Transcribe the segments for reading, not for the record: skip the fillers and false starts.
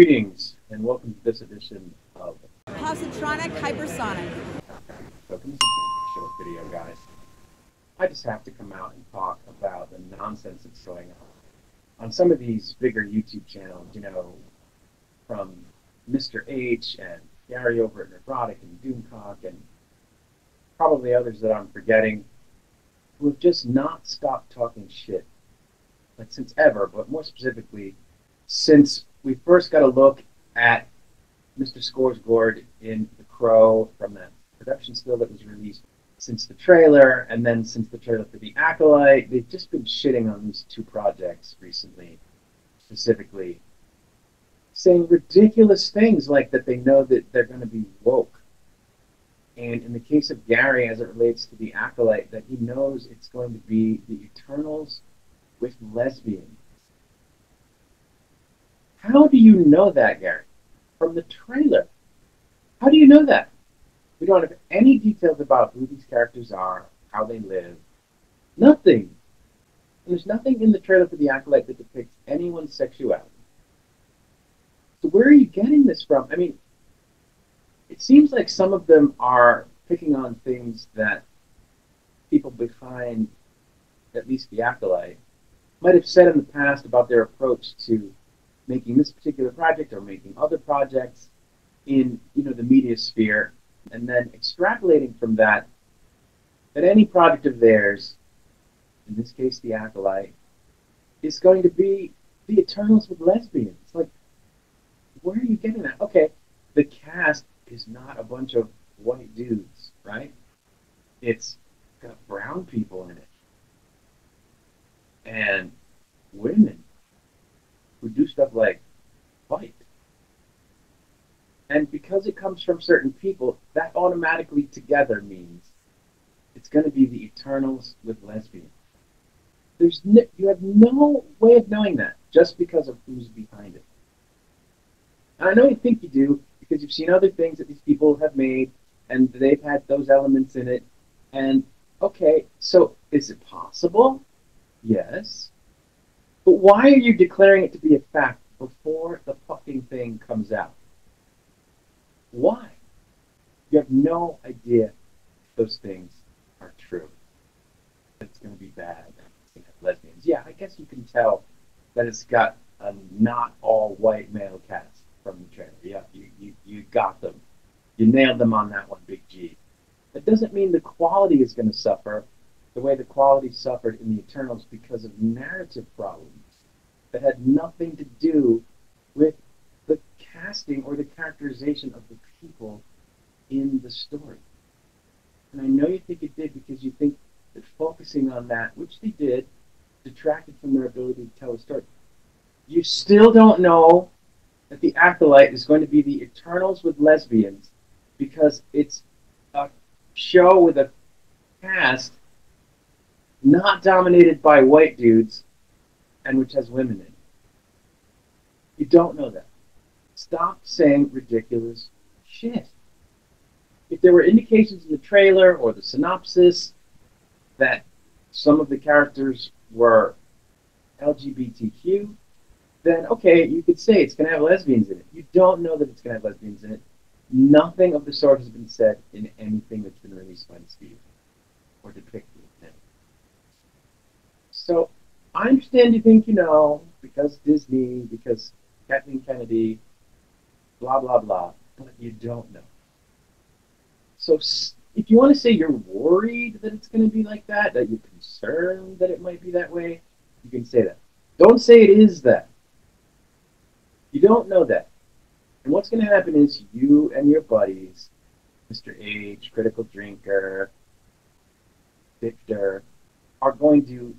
Greetings and welcome to this edition of Positronic Hypersonic. Welcome to this short video, guys. I just have to come out and talk about the nonsense that's going on some of these bigger YouTube channels, you know, from Mr. H and Gary over at Nerdrotic and Doomcock and probably others that I'm forgetting, who have just not stopped talking shit, like since ever, but more specifically, since we first got a look at Mr. Skarsgård in The Crow from that production still that was released, since the trailer, and then since the trailer for The Acolyte. They've just been shitting on these two projects recently, specifically, saying ridiculous things like that they know that they're going to be woke. And in the case of Gary, as it relates to The Acolyte, that he knows it's going to be the Eternals with lesbians. How do you know that, Gary? From the trailer. How do you know that? We don't have any details about who these characters are, how they live. Nothing. There's nothing in the trailer for The Acolyte that depicts anyone's sexuality. So where are you getting this from? I mean, it seems like some of them are picking on things that people behind at least The Acolyte might have said in the past about their approach to making this particular project or making other projects in, you know, the media sphere, and then extrapolating from that any project of theirs, in this case The Acolyte, is going to be the Eternals with lesbians. Like, where are you getting that? Okay, the cast is not a bunch of white dudes, right? It's got brown people in it. And women who do stuff like fight. And because it comes from certain people, that automatically together means it's going to be the Eternals with lesbians. You have no way of knowing that just because of who's behind it. And I know you think you do because you've seen other things that these people have made and they've had those elements in it. And okay, so is it possible? Yes. But why are you declaring it to be a fact before the fucking thing comes out? Why? You have no idea if those things are true. That it's going to be bad. It's going to have lesbians. Yeah, I guess you can tell that it's got a not all-white male cast from the trailer. Yeah, you got them. You nailed them on that one, Big G. That doesn't mean the quality is going to suffer the way the quality suffered in the Eternals because of narrative problems that had nothing to do with the casting or the characterization of the people in the story. And I know you think it did because you think that focusing on that, which they did, detracted from their ability to tell a story. You still don't know that The Acolyte is going to be the Eternals with lesbians because it's a show with a cast not dominated by white dudes and which has women in it. You don't know that. Stop saying ridiculous shit. If there were indications in the trailer or the synopsis that some of the characters were LGBTQ, then okay, you could say it's going to have lesbians in it. You don't know that it's going to have lesbians in it. Nothing of the sort has been said in anything that's been released by the studio or depicted. So I understand you think you know, because Disney, because Kathleen Kennedy, blah, blah, blah, but you don't know. So if you want to say you're worried that it's going to be like that you're concerned that it might be that way, you can say that. Don't say it is that. You don't know that. And what's going to happen is you and your buddies, Mr. H, Critical Drinker, Victor, are going to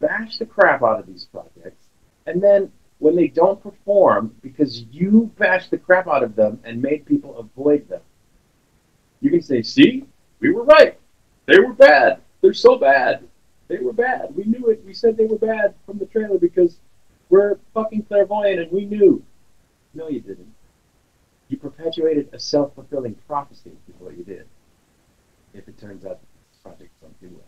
bash the crap out of these projects, and then when they don't perform because you bashed the crap out of them and made people avoid them, you can say, see, we were right. They were bad. They're so bad. They were bad. We knew it. We said they were bad from the trailer because we're fucking clairvoyant and we knew. No, you didn't. You perpetuated a self-fulfilling prophecy is what you did, if it turns out that this project don't do well.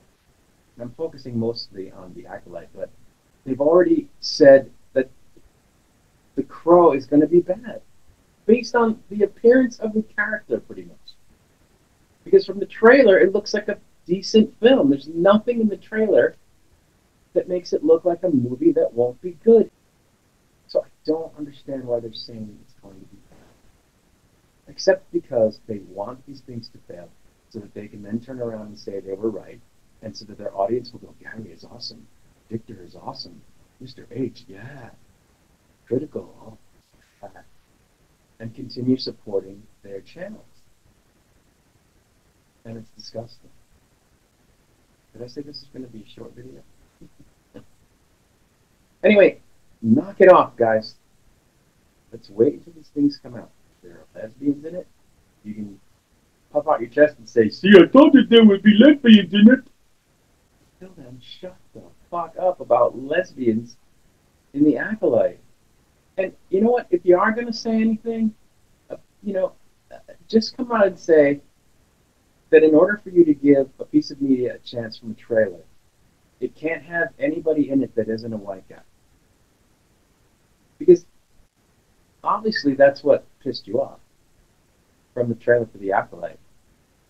I'm focusing mostly on The Acolyte, but they've already said that the Crow is going to be bad, based on the appearance of the character, pretty much. Because from the trailer, it looks like a decent film. There's nothing in the trailer that makes it look like a movie that won't be good. So I don't understand why they're saying it's going to be bad. Except because they want these things to fail so that they can then turn around and say they were right, and so that their audience will go, Gary is awesome, Victor is awesome, Mr. H, yeah, critical, and continue supporting their channels. And it's disgusting. Did I say this is going to be a short video? Anyway, knock it off, guys. Let's wait until these things come out. There are lesbians in it. You can puff out your chest and say, see, I told you there would be lesbians in it. Till then, shut the fuck up about lesbians in the Acolyte. And you know what? If you are going to say anything, just come out and say that in order for you to give a piece of media a chance from a trailer, it can't have anybody in it that isn't a white guy. Because obviously that's what pissed you off from the trailer for the Acolyte.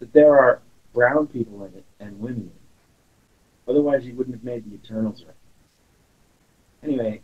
That there are brown people in it and women in it. Otherwise you wouldn't have made the Eternals right. Anyway,